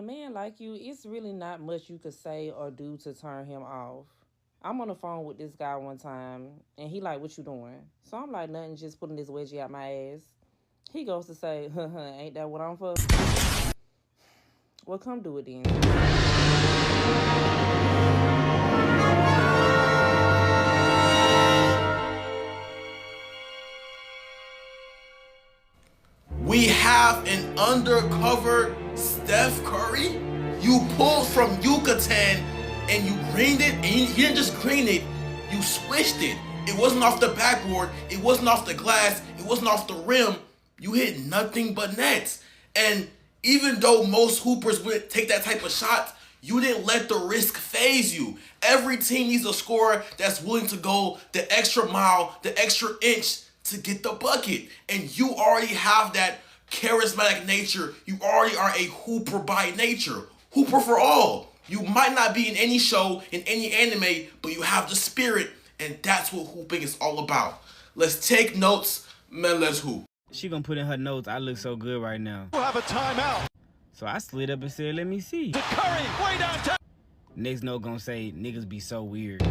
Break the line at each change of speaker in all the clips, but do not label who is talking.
man like you, it's really not much you could say or do to turn him off. I'm on the phone with this guy one time, and he like, "What you doing?" So I'm like, "Nothing, just putting this wedgie out my ass." He goes to say, "Ain't that what I'm for?" Well, come do it then.
We have an undercover Steph Curry. You pulled from Yucatan and you greened it, and you didn't just green it, you swished it. It wasn't off the backboard, it wasn't off the glass, it wasn't off the rim. You hit nothing but nets. And even though most hoopers wouldn't take that type of shot, you didn't let the risk phase you. Every team needs a scorer that's willing to go the extra mile, the extra inch to get the bucket. And you already have that charismatic nature. You already are a hooper by nature. Hooper for all. You might not be in any show, in any anime, but you have the spirit, and that's what hooping is all about. Let's take notes, man, let's hoop.
She gonna put in her notes, "I look so good right now."
We'll have a timeout.
So I slid up and said, "Let me see."
To Curry, way downtown.
Next note gonna say, "Niggas be so weird."
Your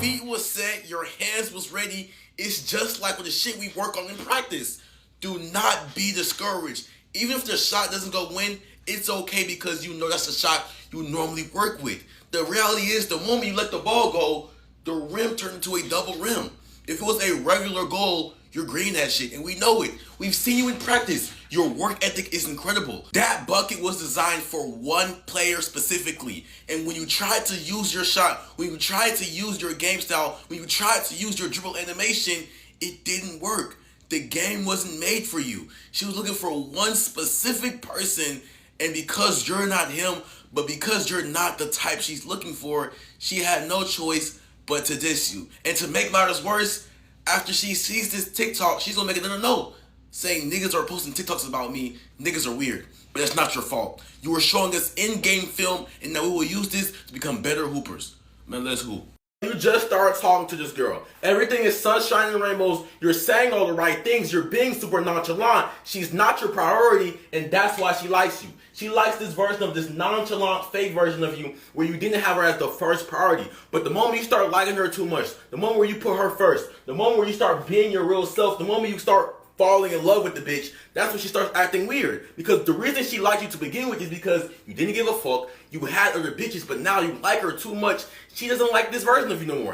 feet was set, your hands was ready. It's just like with the shit we work on in practice. Do not be discouraged. Even if the shot doesn't go in, it's okay because you know that's the shot you normally work with. The reality is the moment you let the ball go, the rim turned into a double rim. If it was a regular goal, you're greening that shit, and we know it. We've seen you in practice. Your work ethic is incredible. That bucket was designed for one player specifically. And when you tried to use your shot, when you tried to use your game style, when you tried to use your dribble animation, it didn't work. The game wasn't made for you. She was looking for one specific person, and because you're not him, but because you're not the type she's looking for, she had no choice but to diss you. And to make matters worse, after she sees this TikTok, she's gonna make another note saying niggas are posting TikToks about me, niggas are weird. But that's not your fault. You were showing us in-game film, and now we will use this to become better hoopers. Man, let's hoop. You just started talking to this girl. Everything is sunshine and rainbows. You're saying all the right things. You're being super nonchalant. She's not your priority, and that's why she likes you. She likes this version of this nonchalant, fake version of you where you didn't have her as the first priority. But the moment you start liking her too much, the moment where you put her first, the moment where you start being your real self, the moment you start falling in love with the bitch, that's when she starts acting weird. Because the reason she liked you to begin with is because you didn't give a fuck, you had other bitches, but now you like her too much. She doesn't like this version of you no more.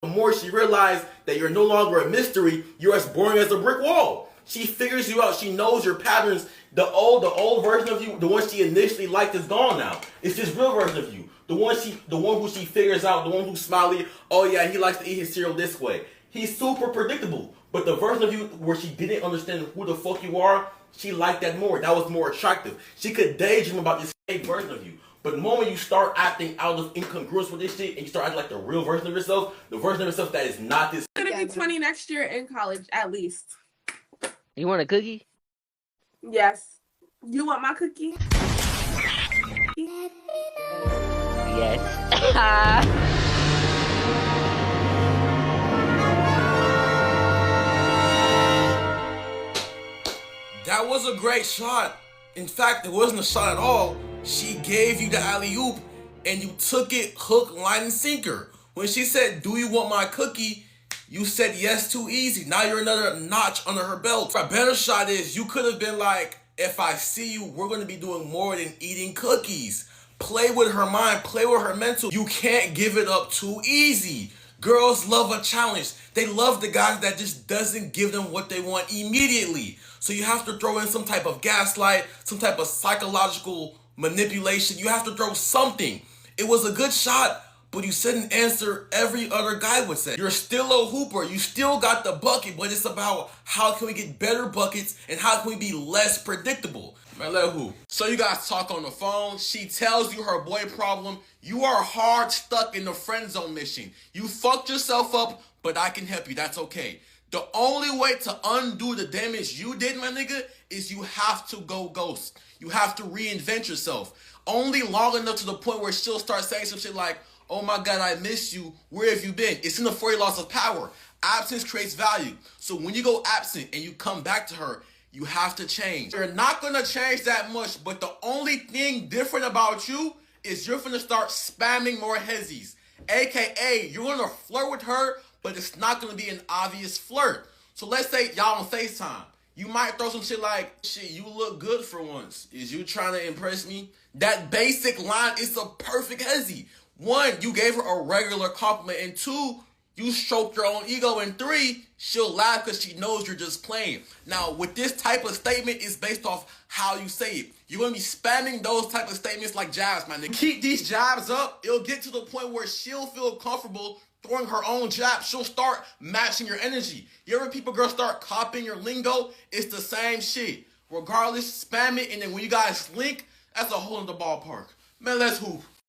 The more she realized that you're no longer a mystery, you're as boring as a brick wall. She figures you out, she knows your patterns. The old version of you, the one she initially liked, is gone now. It's this real version of you. The one who she figures out, the one who's smiley, oh yeah, he likes to eat his cereal this way. He's super predictable. But the version of you where she didn't understand who the fuck you are, she liked that more. That was more attractive. She could daydream about this fake version of you. But the moment you start acting out of incongruence with this shit and you start acting like the real version of yourself, the version of yourself that is not this.
I'm gonna be 20 next year in college, at least.
You want a cookie?
Yes. You want my cookie?
Yes.
That was a great shot. In fact, it wasn't a shot at all. She gave you the alley-oop and you took it hook, line, and sinker. When she said, "Do you want my cookie?" you said yes too easy. Now you're another notch under her belt. A better shot is you could have been like, "If I see you, we're going to be doing more than eating cookies." Play with her mind, play with her mental. You can't give it up too easy. Girls love a challenge. They love the guy that just doesn't give them what they want immediately. So you have to throw in some type of gaslight, some type of psychological manipulation. You have to throw something. It was a good shot, but you said an answer every other guy would say. You're still a hooper. You still got the bucket, but it's about how can we get better buckets and how can we be less predictable. Man, let hoop. So you guys talk on the phone. She tells you her boy problem. You are hard stuck in the friend zone mission. You fucked yourself up, but I can help you. That's okay. The only way to undo the damage you did, my nigga, is you have to go ghost. You have to reinvent yourself. Only long enough to the point where she'll start saying some shit like, "Oh my God, I miss you. Where have you been?" It's in the 40 laws of power. Absence creates value. So when you go absent and you come back to her, You have to change. You're not gonna change that much, but the only thing different about you is you're gonna start spamming more hezzies. AKA, you're gonna flirt with her, but it's not gonna be an obvious flirt. So let's say y'all on FaceTime. You might throw some shit like, shit, you look good for once. Is you trying to impress me? That basic line is a perfect hezzy. One, you gave her a regular compliment. And two, you stroked your own ego. And three, she'll laugh because she knows you're just playing. Now, with this type of statement, it's based off how you say it. You're going to be spamming those type of statements like jabs, man. To keep these jabs up, it'll get to the point where she'll feel comfortable throwing her own jab. She'll start matching your energy. You ever people girls start copying your lingo? It's the same shit. Regardless, spam it, and then when you guys link, that's a whole other ballpark. Man, let's hoop.